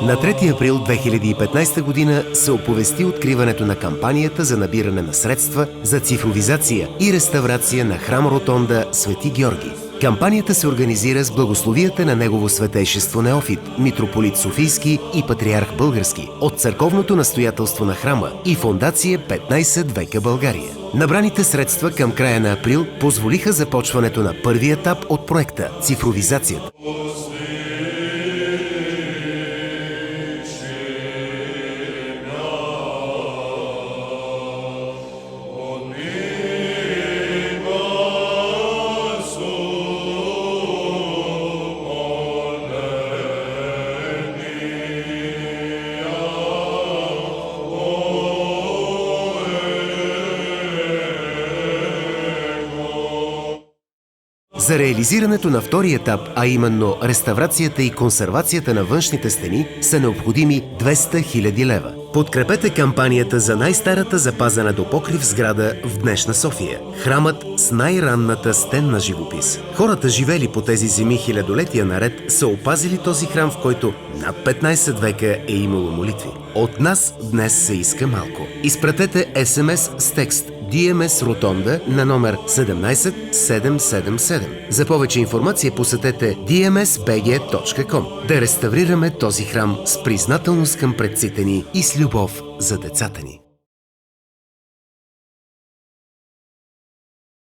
На 3 април 2015 година се оповести откриването на кампанията за набиране на средства за цифровизация и реставрация на храм Ротонда Свети Георги. Кампанията се организира с благословията на Негово Светейшество Неофит, митрополит Софийски и патриарх Български, от църковното настоятелство на храма и фондация 15 века България. Набраните средства към края на април позволиха започването на първи етап от проекта – цифровизацията. За реализирането на втори етап, а именно реставрацията и консервацията на външните стени, са необходими 200 000 лева. Подкрепете кампанията за най-старата запазена до покрив сграда в днешна София – храмът с най-ранната стенна живопис. Хората, живели по тези земи хилядолетия наред, са опазили този храм, в който над 15 века е имало молитви. От нас днес се иска малко. Изпратете СМС с текст DMS Ротонда на номер 17777. За повече информация посетете dmsbg.com. Да реставрираме този храм с признателност към предците ни и с любов за децата ни.